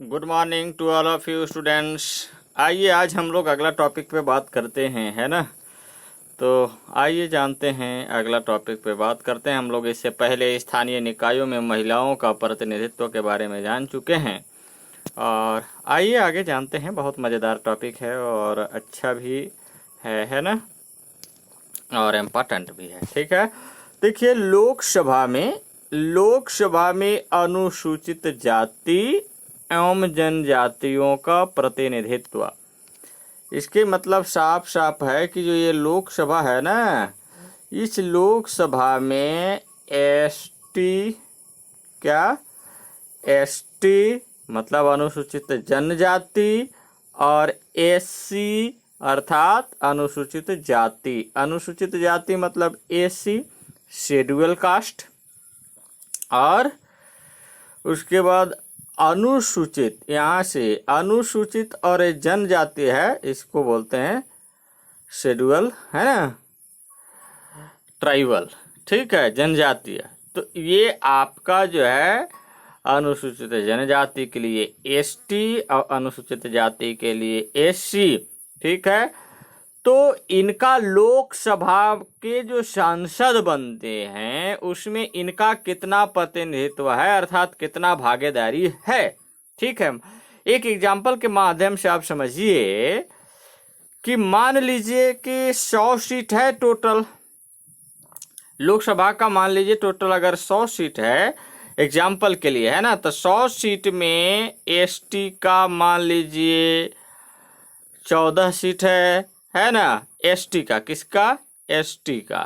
Good morning to all of you students. आइए आज हम लोग अगला टॉपिक पे बात करते हैं, है ना। तो आइए जानते हैं अगला टॉपिक पे बात करते हैं। हम लोग इससे पहले स्थानीय निकायों में महिलाओं का प्रतिनिधित्व के बारे में जान चुके हैं और आइए आगे जानते हैं। बहुत मज़ेदार टॉपिक है और अच्छा भी है ना, और इम्पोर्टेंट भी है। ठीक है, देखिए लोकसभा में अनुसूचित जाति एवं जनजातियों का प्रतिनिधित्व। इसके मतलब साफ साफ है कि जो ये लोकसभा है ना, इस लोकसभा में एसटी मतलब अनुसूचित जनजाति और एससी अर्थात अनुसूचित जाति मतलब एससी शेड्यूल कास्ट, और उसके बाद अनुसूचित, यहाँ से अनुसूचित और जनजाति है, इसको बोलते हैं शेड्यूल, है ना, ट्राइबल। ठीक है, जनजातीय। तो ये आपका जो है अनुसूचित जनजाति के लिए एसटी और अनुसूचित जाति के लिए एससी। ठीक है, तो इनका लोकसभा के जो सांसद बनते हैं उसमें इनका कितना प्रतिनिधित्व है, अर्थात कितना भागीदारी है। ठीक है, एक एग्जाम्पल के माध्यम से आप समझिए कि मान लीजिए कि 100 सीट है टोटल लोकसभा का। मान लीजिए टोटल अगर 100 सीट है, एग्जाम्पल के लिए, है ना, तो 100 सीट में एसटी का मान लीजिए 14 सीट है ना, एसटी का, किसका, एसटी का,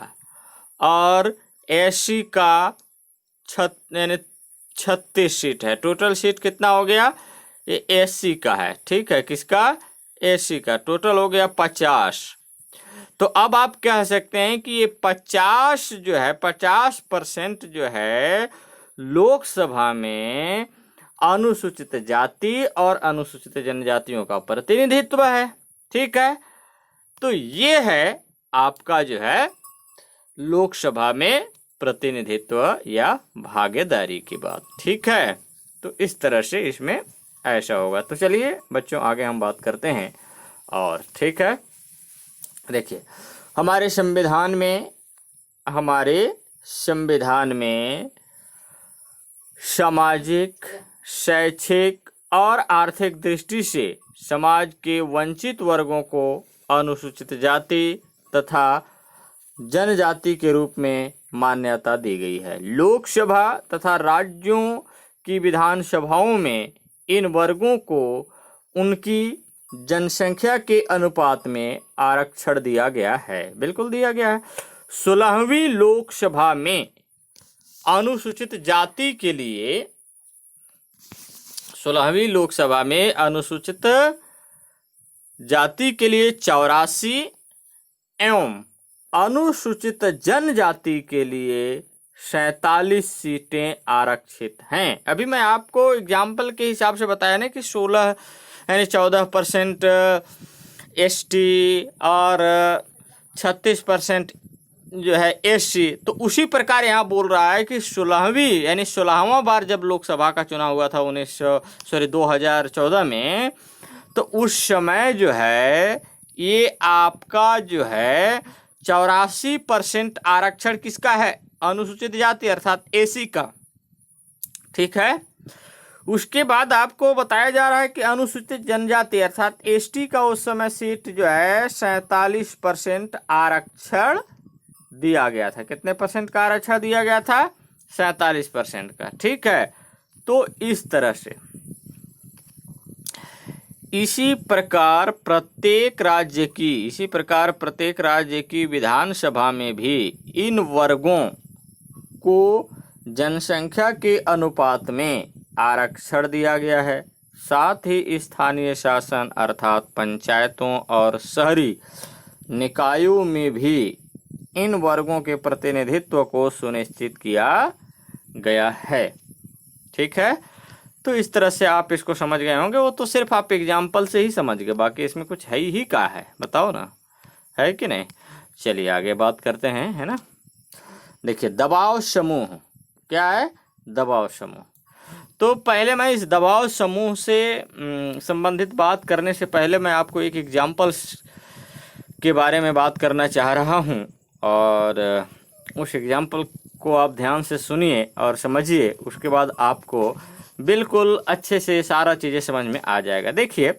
और एससी का 36 सीट है। टोटल सीट कितना हो गया, ये एससी का है। ठीक है, किसका, एससी का। टोटल हो गया 50। तो अब आप कह सकते हैं कि ये 50 जो है 50% जो है लोकसभा में अनुसूचित जाति और अनुसूचित जनजातियों का प्रतिनिधित्व है। ठीक है, तो ये है आपका जो है लोकसभा में प्रतिनिधित्व या भागीदारी की बात। ठीक है, तो इस तरह से इसमें ऐसा होगा। तो चलिए बच्चों आगे हम बात करते हैं। और ठीक है, देखिए हमारे संविधान में सामाजिक, शैक्षिक और आर्थिक दृष्टि से समाज के वंचित वर्गों को अनुसूचित जाति तथा जनजाति के रूप में मान्यता दी गई है। लोकसभा तथा राज्यों की विधानसभाओं में इन वर्गों को उनकी जनसंख्या के अनुपात में आरक्षण दिया गया है। बिल्कुल दिया गया है। 16वीं लोकसभा में अनुसूचित जाति के लिए 16वीं लोकसभा में अनुसूचित जाति के लिए 84 एवं अनुसूचित जनजाति के लिए 47 सीटें आरक्षित हैं। अभी मैं आपको एग्जाम्पल के हिसाब से बताया ना कि 16 यानी 14% एसटी और 36% जो है एससी। तो उसी प्रकार यहाँ बोल रहा है कि 16वीं यानी 16वां बार जब लोकसभा का चुनाव हुआ था 2014 में, तो उस समय जो है ये आपका जो है 84% आरक्षण किसका है, अनुसूचित जाति अर्थात एसी का। ठीक है, उसके बाद आपको बताया जा रहा है कि अनुसूचित जनजाति अर्थात एसटी का उस समय सीट जो है 47% आरक्षण दिया गया था। कितने परसेंट का आरक्षण दिया गया था, 47% का। ठीक है, तो इस तरह से इसी प्रकार प्रत्येक राज्य की विधानसभा में भी इन वर्गों को जनसंख्या के अनुपात में आरक्षण दिया गया है। साथ ही स्थानीय शासन अर्थात पंचायतों और शहरी निकायों में भी इन वर्गों के प्रतिनिधित्व को सुनिश्चित किया गया है। ठीक है, तो इस तरह से आप इसको समझ गए होंगे। वो तो सिर्फ आप एग्जाम्पल से ही समझ गए, बाकी इसमें कुछ है ही क्या है, बताओ ना, है कि नहीं। चलिए आगे बात करते हैं, है ना। देखिए दबाव समूह क्या है, दबाव समूह। तो पहले मैं इस दबाव समूह से संबंधित बात करने से पहले मैं आपको एक एग्जाम्पल्स के बारे में बात करना चाह रहा हूं, और उस एग्जाम्पल को आप ध्यान से सुनिए और समझिए, उसके बाद आपको बिल्कुल अच्छे से सारा चीज़ें समझ में आ जाएगा। देखिए,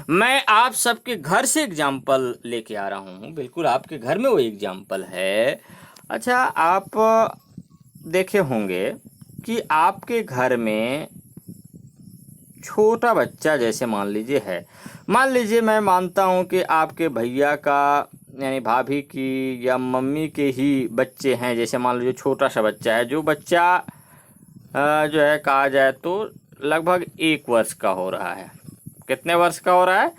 मैं आप सबके घर से एग्जाम्पल लेके आ रहा हूँ, बिल्कुल आपके घर में वो एग्जाम्पल है। अच्छा, आप देखे होंगे कि आपके घर में छोटा बच्चा जैसे मान लीजिए है, मान लीजिए मैं मानता हूँ कि आपके भैया का यानी भाभी की या मम्मी के ही बच्चे हैं, जैसे मान लीजिए छोटा सा बच्चा है, जो बच्चा जो है कहा जाए तो लगभग 1 वर्ष का हो रहा है। कितने वर्ष का हो रहा है?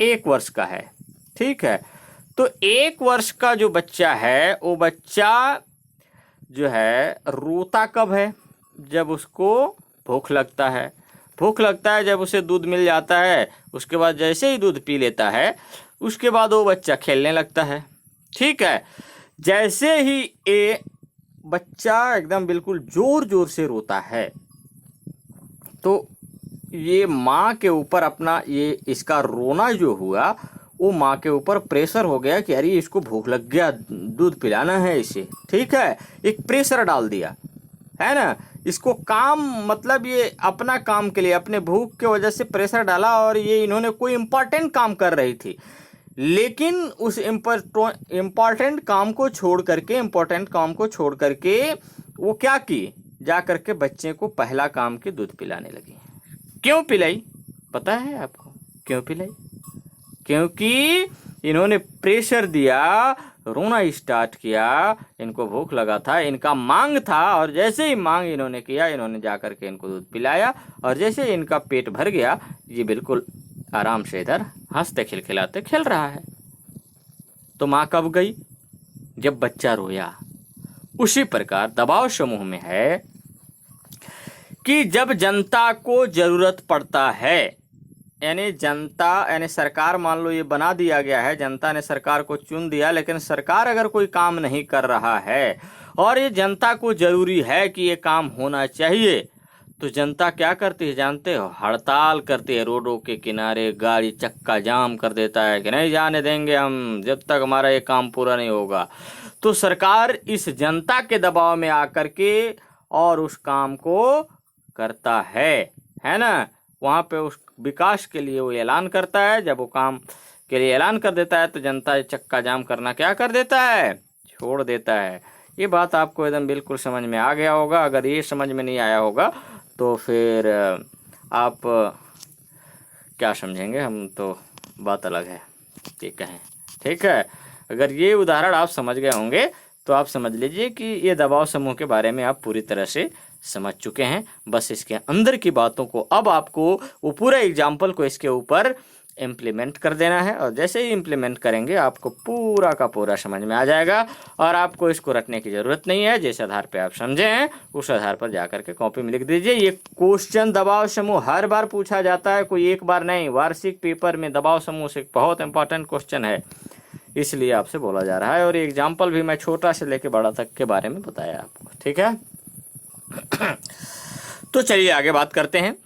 1 वर्ष का है, ठीक है। तो 1 वर्ष का जो बच्चा है, वो बच्चा जो है रोता कब है? जब उसको भूख लगता है। भूख लगता है जब उसे दूध मिल जाता है, उसके बाद जैसे ही दूध पी लेता है, उसके बाद वो बच्चा खेलने लगता है, ठीक है। जैसे ही ये बच्चा एकदम बिल्कुल जोर जोर से रोता है, तो ये माँ के ऊपर अपना ये इसका रोना जो हुआ, वो माँ के ऊपर प्रेशर हो गया कि अरे इसको भूख लग गया, दूध पिलाना है इसे, ठीक है। एक प्रेशर डाल दिया है ना, इसको काम मतलब ये अपना काम के लिए अपने भूख के वजह से प्रेशर डाला, और ये इन्होंने कोई इम्पोर्टेंट काम कर रही थी, लेकिन उस इम्पोर्टेंट काम को छोड़ करके वो क्या की, जा करके बच्चे को पहला काम के दूध पिलाने लगी। क्यों पिलाई? पता है आपको क्यों पिलाई? क्योंकि इन्होंने प्रेशर दिया, रोना स्टार्ट किया, इनको भूख लगा था, इनका मांग था, और जैसे ही मांग इन्होंने किया, इन्होंने जा करके इनको दूध पिलाया, और जैसे ही इनका पेट भर गया, ये बिल्कुल आराम से इधर हंसते खिलखिलाते खेल रहा है। तो माँ कब गई? जब बच्चा रोया। उसी प्रकार दबाव समूह में है कि जब जनता को जरूरत पड़ता है, यानी जनता यानी सरकार, मान लो ये बना दिया गया है, जनता ने सरकार को चुन दिया, लेकिन सरकार अगर कोई काम नहीं कर रहा है और ये जनता को जरूरी है कि ये काम होना चाहिए, तो जनता क्या करती है जानते हो? हड़ताल करती है, रोडों के किनारे गाड़ी चक्का जाम कर देता है कि नहीं जाने देंगे हम जब तक हमारा ये काम पूरा नहीं होगा। तो सरकार इस जनता के दबाव में आकर के और उस काम को करता है ना। वहाँ पे उस विकास के लिए वो ऐलान करता है, जब वो काम के लिए ऐलान कर देता है तो जनता चक्का जाम करना क्या कर देता है? छोड़ देता है। ये बात आपको एकदम बिल्कुल समझ में आ गया होगा। अगर ये समझ में नहीं आया होगा तो फिर आप क्या समझेंगे, हम तो बात अलग है, ठीक है, ठीक है। अगर ये उदाहरण आप समझ गए होंगे तो आप समझ लीजिए कि ये दबाव समूह के बारे में आप पूरी तरह से समझ चुके हैं। बस इसके अंदर की बातों को अब आपको वो पूरा एग्जाम्पल को इसके ऊपर इम्प्लीमेंट कर देना है, और जैसे ही इम्प्लीमेंट करेंगे आपको पूरा का पूरा समझ में आ जाएगा, और आपको इसको रटने की ज़रूरत नहीं है। जिस आधार पे आप समझे हैं उस आधार पर जाकर के कॉपी में लिख दीजिए। ये क्वेश्चन दबाव समूह हर बार पूछा जाता है, कोई एक बार नहीं। वार्षिक पेपर में दबाव समूह से बहुत इंपॉर्टेंट क्वेश्चन है, इसलिए आपसे बोला जा रहा है। और एग्जाम्पल भी मैं छोटा से लेके बड़ा तक के बारे में बताया आपको, ठीक है। तो चलिए आगे बात करते हैं।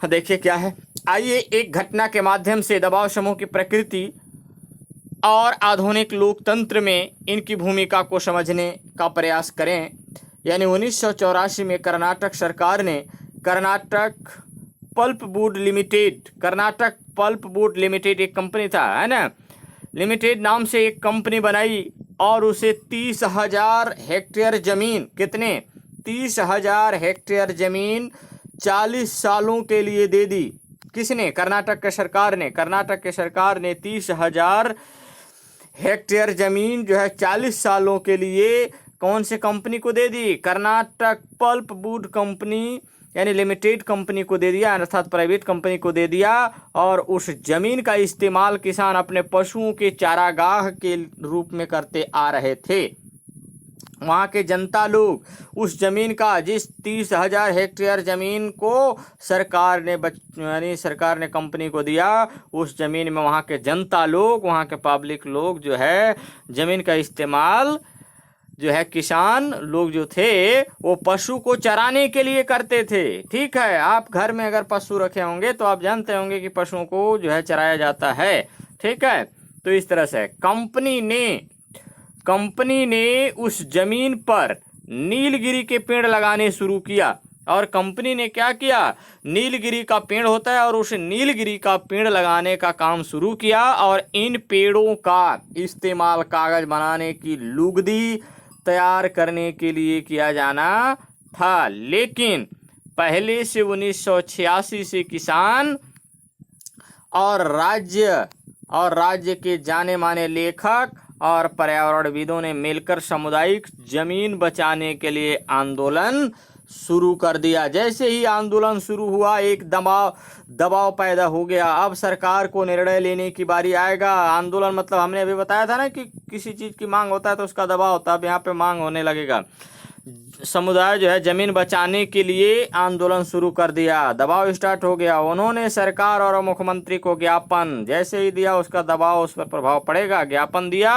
देखिए क्या है, आइए एक घटना के माध्यम से दबाव समूह की प्रकृति और आधुनिक लोकतंत्र में इनकी भूमिका को समझने का प्रयास करें। यानी 1984 में कर्नाटक सरकार ने कर्नाटक पल्प बोर्ड लिमिटेड एक कंपनी था, है ना, लिमिटेड नाम से एक कंपनी बनाई, और उसे 30,000 हेक्टेयर जमीन, कितने? 30,000 हेक्टेयर जमीन 40 सालों के लिए दे दी। किसने? कर्नाटक के सरकार ने। कर्नाटक के सरकार ने 30,000 हेक्टेयर जमीन जो है 40 सालों के लिए कौन से कंपनी को दे दी? कर्नाटक पल्प बोर्ड कंपनी यानी लिमिटेड कंपनी को दे दिया, अर्थात प्राइवेट कंपनी को दे दिया। और उस जमीन का इस्तेमाल किसान अपने पशुओं के चारागाह के रूप में करते आ रहे थे। वहाँ के जनता लोग उस जमीन का, जिस 30,000 हेक्टेयर जमीन को सरकार ने कंपनी को दिया, उस जमीन में वहाँ के जनता लोग, वहाँ के पब्लिक लोग जो है जमीन का इस्तेमाल जो है किसान लोग जो थे वो पशु को चराने के लिए करते थे। ठीक है, आप घर में अगर पशु रखे होंगे तो आप जानते होंगे कि पशुओं को जो है चराया जाता है। ठीक है, तो इस तरह से कंपनी ने उस जमीन पर नीलगिरी के पेड़ लगाने शुरू किया। और कंपनी ने क्या किया, नीलगिरी का पेड़ होता है और उस नीलगिरी का पेड़ लगाने का काम शुरू किया। और इन पेड़ों का इस्तेमाल कागज बनाने की लुगदी तैयार करने के लिए किया जाना था। लेकिन पहले से 1986 से किसान और राज्य के जाने माने लेखक और पर्यावरणविदों ने मिलकर सामुदायिक जमीन बचाने के लिए आंदोलन शुरू कर दिया। जैसे ही आंदोलन शुरू हुआ एक दबाव पैदा हो गया। अब सरकार को निर्णय लेने की बारी आएगा। आंदोलन मतलब हमने अभी बताया था ना कि किसी चीज की मांग होता है तो उसका दबाव होता है। अब यहाँ पे मांग होने लगेगा। समुदाय जो है जमीन बचाने के लिए आंदोलन शुरू कर दिया, दबाव स्टार्ट हो गया। उन्होंने सरकार और मुख्यमंत्री को ज्ञापन जैसे ही दिया उसका दबाव उस पर प्रभाव पड़ेगा। ज्ञापन दिया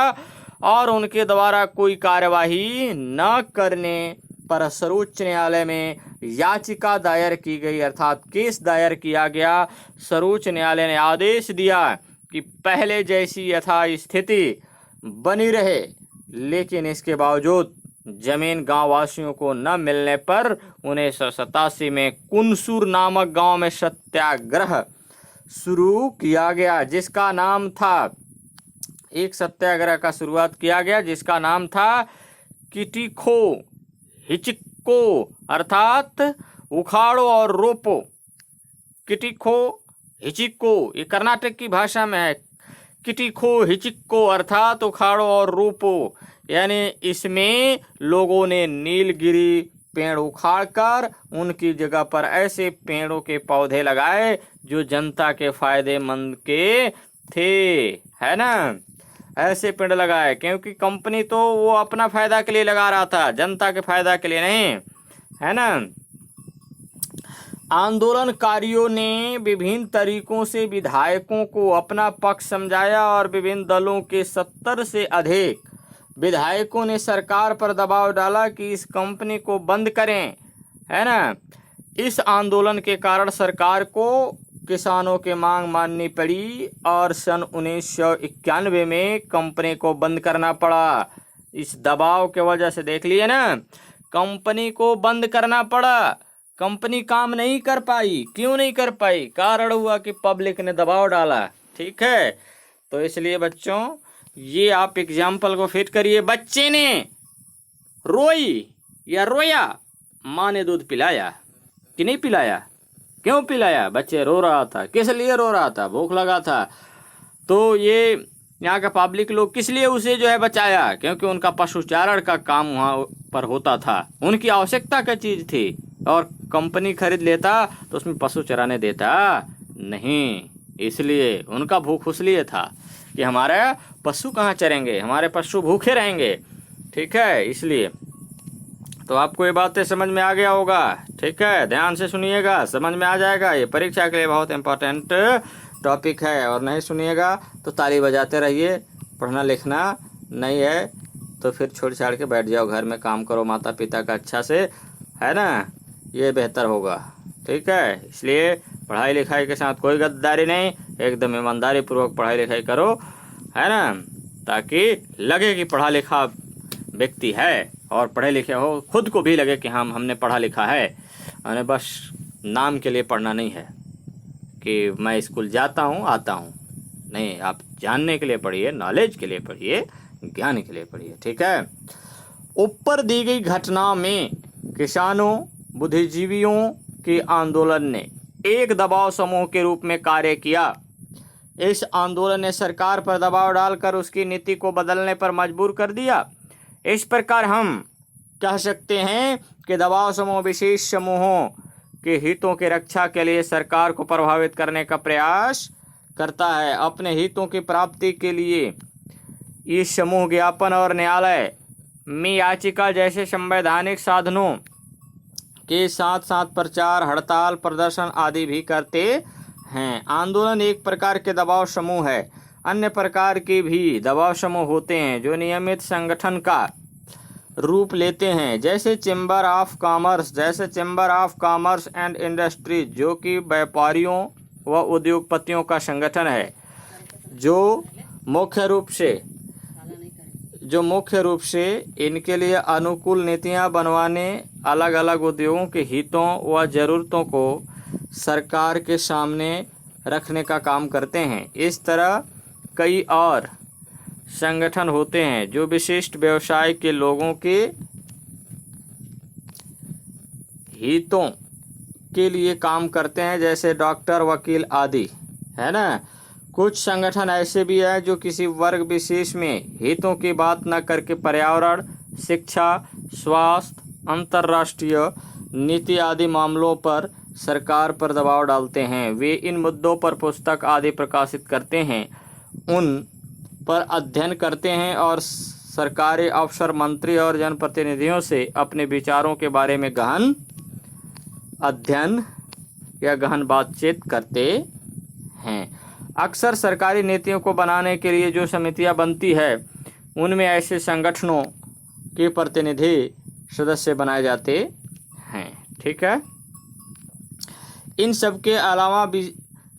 और उनके द्वारा कोई कार्यवाही न करने पर सर्वोच्च न्यायालय में याचिका दायर की गई, अर्थात केस दायर किया गया। सर्वोच्च न्यायालय ने आदेश दिया कि पहले जैसी यथास्थिति बनी रहे, लेकिन इसके बावजूद जमीन गांव वासियों को न मिलने पर 1987 में कुनसूर नामक गांव में सत्याग्रह शुरू किया गया, जिसका नाम था, एक सत्याग्रह का शुरुआत किया गया जिसका नाम था किटिखो हिचिक्को, अर्थात उखाड़ो और रोपो। किटिखो हिचिक्को ये कर्नाटक की भाषा में है। किटिखो हिचिक्को अर्थात उखाड़ो और रोपो, यानी इसमें लोगों ने नीलगिरी पेड़ उखाड़कर उनकी जगह पर ऐसे पेड़ों के पौधे लगाए जो जनता के फायदेमंद के थे, है ना। ऐसे पेड़ लगाए क्योंकि कंपनी तो वो अपना फायदा के लिए लगा रहा था, जनता के फायदा के लिए नहीं, है ना। आंदोलनकारियों ने विभिन्न तरीकों से विधायकों को अपना पक्ष समझाया और विभिन्न दलों के 70 से अधिक विधायकों ने सरकार पर दबाव डाला कि इस कंपनी को बंद करें, है ना। इस आंदोलन के कारण सरकार को किसानों की मांग माननी पड़ी और सन 1991 में कंपनी को बंद करना पड़ा। इस दबाव के वजह से देख लिए ना, कंपनी को बंद करना पड़ा। कंपनी काम नहीं कर पाई। क्यों नहीं कर पाई? कारण हुआ कि पब्लिक ने दबाव डाला। ठीक है, तो इसलिए बच्चों ये आप एग्जाम्पल को फिट करिए। बच्चे ने रोई या रोया, माँ ने दूध पिलाया कि नहीं पिलाया? क्यों पिलाया? बच्चे रो रहा था। किस लिए रो रहा था? भूख लगा था। तो ये यहाँ का पब्लिक लोग किस लिए उसे जो है बचाया? क्योंकि उनका पशुचारण का काम वहाँ पर होता था, उनकी आवश्यकता का चीज थी। और कंपनी खरीद लेता तो उसमें पशु चराने देता नहीं, इसलिए उनका भूख इसलिए था कि हमारे पशु कहाँ चरेंगे, हमारे पशु भूखे रहेंगे। ठीक है, इसलिए तो आपको ये बातें समझ में आ गया होगा। ठीक है, ध्यान से सुनिएगा, समझ में आ जाएगा। ये परीक्षा के लिए बहुत इंपॉर्टेंट टॉपिक है और नहीं सुनिएगा तो ताली बजाते रहिए। पढ़ना लिखना नहीं है तो फिर छोड़ छाड़ के बैठ जाओ, घर में काम करो माता पिता का अच्छा से, है ना, ये बेहतर होगा। ठीक है, इसलिए पढ़ाई लिखाई के साथ कोई गद्दारी नहीं, एकदम ईमानदारी पूर्वक पढ़ाई लिखाई करो, है ना, ताकि लगे कि पढ़ा लिखा व्यक्ति है और पढ़े लिखे हो, खुद को भी लगे कि हमने पढ़ा लिखा है। और बस नाम के लिए पढ़ना नहीं है कि मैं स्कूल जाता हूँ आता हूँ, नहीं, आप जानने के लिए पढ़िए, नॉलेज के लिए पढ़िए, ज्ञान के लिए पढ़िए। ठीक है, ऊपर दी गई घटना में किसानों, बुद्धिजीवियों के आंदोलन ने एक दबाव समूह के रूप में कार्य किया। इस आंदोलन ने सरकार पर दबाव डालकर उसकी नीति को बदलने पर मजबूर कर दिया। इस प्रकार हम कह सकते हैं कि दबाव समूह विशेष समूहों के हितों की रक्षा के लिए सरकार को प्रभावित करने का प्रयास करता है। अपने हितों की प्राप्ति के लिए ये समूह ज्ञापन और न्यायालय में याचिका जैसे संवैधानिक साधनों के साथ साथ प्रचार, हड़ताल, प्रदर्शन आदि भी करते हैं। आंदोलन एक प्रकार के दबाव समूह है। अन्य प्रकार के भी दबाव समूह होते हैं जो नियमित संगठन का रूप लेते हैं, जैसे chamber of commerce and industries, जो कि व्यापारियों व उद्योगपतियों का संगठन है, जो मुख्य रूप से इनके लिए अनुकूल नीतियां बनवाने, अलग अलग उद्योगों के हितों व ज़रूरतों को सरकार के सामने रखने का काम करते हैं। इस तरह कई और संगठन होते हैं जो विशिष्ट व्यवसाय के लोगों के हितों के लिए काम करते हैं, जैसे डॉक्टर, वकील आदि, है ना। कुछ संगठन ऐसे भी हैं जो किसी वर्ग विशेष में हितों की बात न करके पर्यावरण, शिक्षा, स्वास्थ्य, अंतर्राष्ट्रीय नीति आदि मामलों पर सरकार पर दबाव डालते हैं। वे इन मुद्दों पर पुस्तक आदि प्रकाशित करते हैं, उन पर अध्ययन करते हैं और सरकारी अफसर, मंत्री और जनप्रतिनिधियों से अपने विचारों के बारे में गहन अध्ययन या गहन बातचीत करते हैं। अक्सर सरकारी नीतियों को बनाने के लिए जो समितियां बनती है, उनमें ऐसे संगठनों के प्रतिनिधि सदस्य बनाए जाते हैं। ठीक है। इन सब के अलावा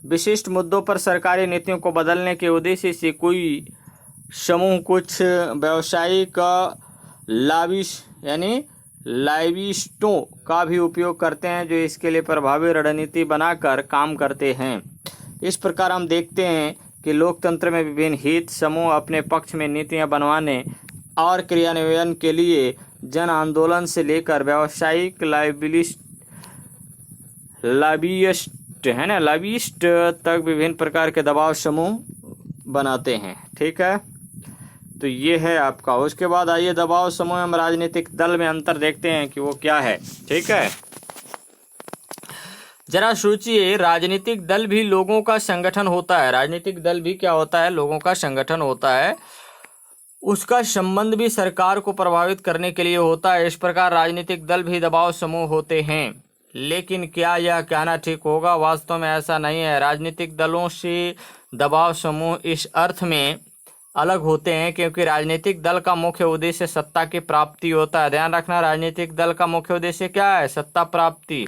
विशिष्ट मुद्दों पर सरकारी नीतियों को बदलने के उद्देश्य से कोई समूह कुछ व्यावसायिक लॉबिस्टों का भी उपयोग करते हैं, जो इसके लिए प्रभावी रणनीति बनाकर काम करते हैं। इस प्रकार हम देखते हैं कि लोकतंत्र में विभिन्न हित समूह अपने पक्ष में नीतियां बनवाने और क्रियान्वयन के लिए जन आंदोलन से लेकर व्यावसायिक लॉबिस्ट तक विभिन्न प्रकार के दबाव समूह बनाते हैं। ठीक है, तो ये है आपका। उसके बाद आइए दबाव समूह एवं राजनीतिक दल में अंतर देखते हैं कि वो क्या है। ठीक है, जरा सोचिए, राजनीतिक दल भी लोगों का संगठन होता है। राजनीतिक दल भी क्या होता है? लोगों का संगठन होता है। उसका संबंध भी सरकार को प्रभावित करने के लिए होता है। इस प्रकार राजनीतिक दल भी दबाव समूह होते हैं। लेकिन क्या यह कहना ठीक होगा? वास्तव में ऐसा नहीं है। राजनीतिक दलों से दबाव समूह इस अर्थ में अलग होते हैं क्योंकि राजनीतिक दल का मुख्य उद्देश्य सत्ता की प्राप्ति होता है। ध्यान रखना, राजनीतिक दल का मुख्य उद्देश्य क्या है? सत्ता प्राप्ति।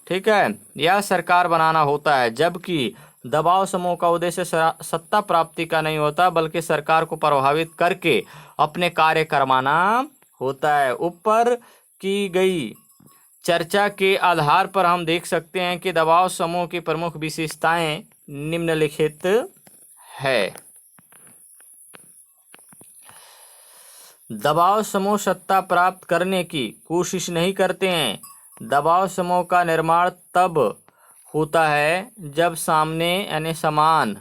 ठीक है, यह सरकार बनाना होता है। जबकि दबाव समूह का उद्देश्य सत्ता प्राप्ति का नहीं होता, बल्कि सरकार को प्रभावित करके अपने कार्य करवाना होता है। ऊपर की गई चर्चा के आधार पर हम देख सकते हैं कि दबाव समूह की प्रमुख विशेषताएं निम्नलिखित है। दबाव समूह सत्ता प्राप्त करने की कोशिश नहीं करते हैं। दबाव समूह का निर्माण तब होता है जब सामने यानी समान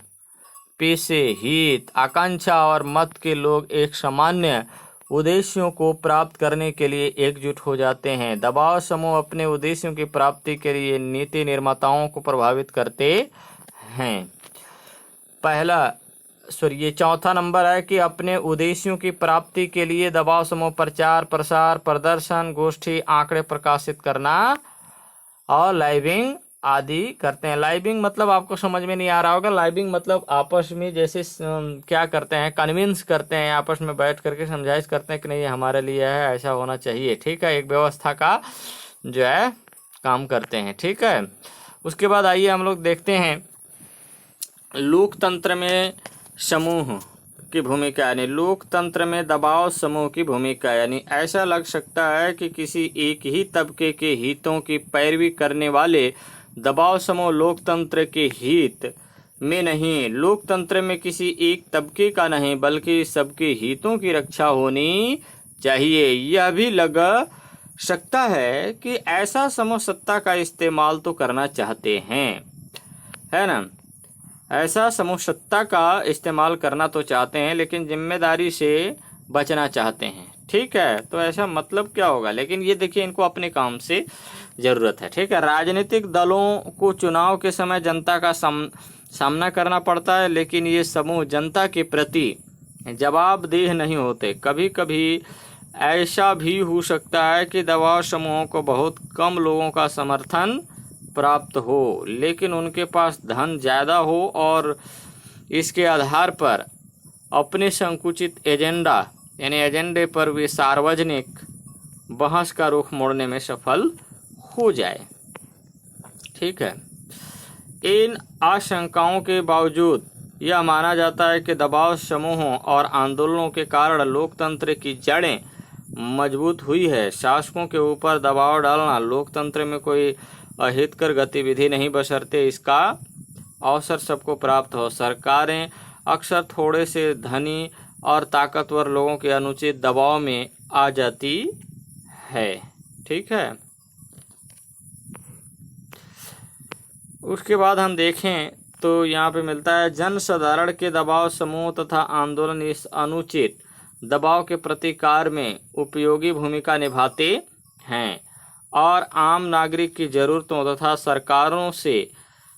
पेशे, हित, आकांक्षा और मत के लोग एक सामान्य उद्देश्यों को प्राप्त करने के लिए एकजुट हो जाते हैं। दबाव समूह अपने उद्देश्यों की प्राप्ति के लिए नीति निर्माताओं को प्रभावित करते हैं। ये चौथा नंबर है कि अपने उद्देश्यों की प्राप्ति के लिए दबाव समूह प्रचार, प्रसार, प्रदर्शन, गोष्ठी, आंकड़े प्रकाशित करना और लाइविंग आदि करते हैं। लाइविंग मतलब आपको समझ में नहीं आ रहा होगा। लाइविंग मतलब आपस में जैसे क्या करते हैं, कन्विंस करते हैं, आपस में बैठ करके समझाइश करते हैं कि नहीं ये हमारे लिए है, ऐसा होना चाहिए। ठीक है, एक व्यवस्था का जो है काम करते हैं। ठीक है, उसके बाद आइए हम लोग देखते हैं लोकतंत्र में समूह की भूमिका, यानी लोकतंत्र में दबाव समूह की भूमिका। यानी ऐसा लग सकता है कि किसी एक ही तबके के हितों की पैरवी करने वाले दबाव समूह लोकतंत्र के हित में नहीं, लोकतंत्र में किसी एक तबके का नहीं बल्कि सबके हितों की रक्षा होनी चाहिए। यह भी लग सकता है कि ऐसा समूह सत्ता का इस्तेमाल तो करना चाहते हैं, है ना। ऐसा समूह सत्ता का इस्तेमाल करना तो चाहते हैं लेकिन जिम्मेदारी से बचना चाहते हैं। ठीक है, तो ऐसा मतलब क्या होगा? लेकिन ये देखिए, इनको अपने काम से जरूरत है। ठीक है, राजनीतिक दलों को चुनाव के समय जनता का सामना करना पड़ता है, लेकिन ये समूह जनता के प्रति जवाबदेह नहीं होते। कभी कभी ऐसा भी हो सकता है कि दबाव समूहों को बहुत कम लोगों का समर्थन प्राप्त हो, लेकिन उनके पास धन ज़्यादा हो और इसके आधार पर अपने संकुचित एजेंडा यानी एजेंडे पर वे सार्वजनिक बहस का रुख मोड़ने में सफल हो जाए। ठीक है। इन आशंकाओं के बावजूद यह माना जाता है कि दबाव समूहों और आंदोलनों के कारण लोकतंत्र की जड़ें मजबूत हुई है। शासकों के ऊपर दबाव डालना लोकतंत्र में कोई अहितकर गतिविधि नहीं, बशर्ते इसका अवसर सबको प्राप्त हो। सरकारें अक्सर थोड़े से धनी और ताकतवर लोगों के अनुचित दबाव में आ जाती है। ठीक है। उसके बाद हम देखें तो यहाँ पे मिलता है जनसाधारण के दबाव समूह तथा आंदोलन इस अनुचित दबाव के प्रतिकार में उपयोगी भूमिका निभाते हैं और आम नागरिक की जरूरतों तथा सरकारों से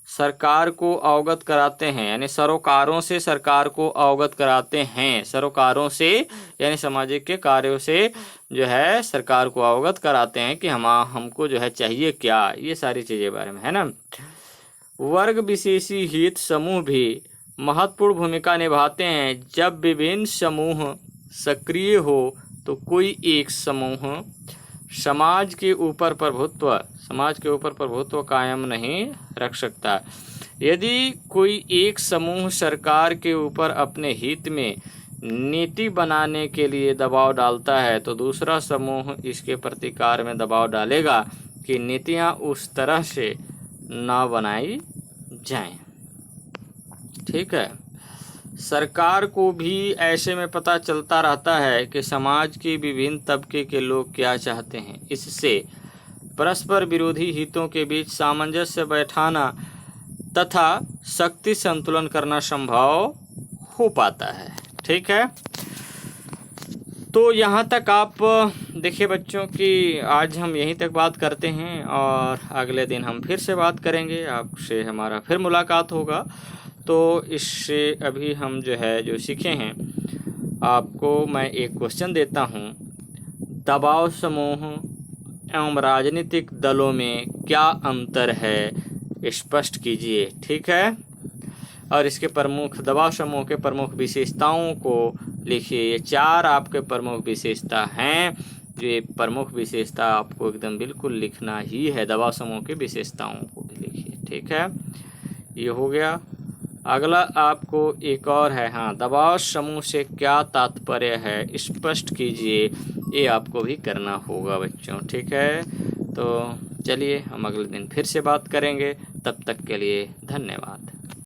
सरकार को अवगत कराते हैं, यानी सरोकारों से सरकार को अवगत कराते हैं। सरोकारों से यानी सामाजिक के कार्यों से जो है सरकार को अवगत कराते हैं कि हमको जो है चाहिए क्या, ये सारी चीज़ें बारे में है ना। वर्ग विशेषी हित समूह भी महत्वपूर्ण भूमिका निभाते हैं। जब विभिन्न समूह सक्रिय हो तो कोई एक समूह समाज के ऊपर प्रभुत्व कायम नहीं रख सकता। यदि कोई एक समूह सरकार के ऊपर अपने हित में नीति बनाने के लिए दबाव डालता है तो दूसरा समूह इसके प्रतिकार में दबाव डालेगा कि नीतियां उस तरह से न बनाई जाएं। ठीक है। सरकार को भी ऐसे में पता चलता रहता है कि समाज के विभिन्न तबके के लोग क्या चाहते हैं। इससे परस्पर विरोधी हितों के बीच सामंजस्य बैठाना तथा शक्ति संतुलन करना संभव हो पाता है। ठीक है। तो यहाँ तक आप देखिए बच्चों कि आज हम यहीं तक बात करते हैं और अगले दिन हम फिर से बात करेंगे, आपसे हमारा फिर मुलाकात होगा। तो इससे अभी हम जो सीखे हैं, आपको मैं एक क्वेश्चन देता हूँ। दबाव समूह एवं राजनीतिक दलों में क्या अंतर है, स्पष्ट कीजिए। ठीक है। और इसके प्रमुख दबाव समूह के प्रमुख विशेषताओं को लिखिए। ये 4 आपके प्रमुख विशेषता हैं। ये प्रमुख विशेषता आपको एकदम बिल्कुल लिखना ही है। दबाव समूह की विशेषताओं को भी लिखिए। ठीक है। ये हो गया। अगला आपको एक और है, हाँ, दबाव समूह से क्या तात्पर्य है, स्पष्ट कीजिए। ये आपको भी करना होगा बच्चों। ठीक है। तो चलिए हम अगले दिन फिर से बात करेंगे। तब तक के लिए धन्यवाद।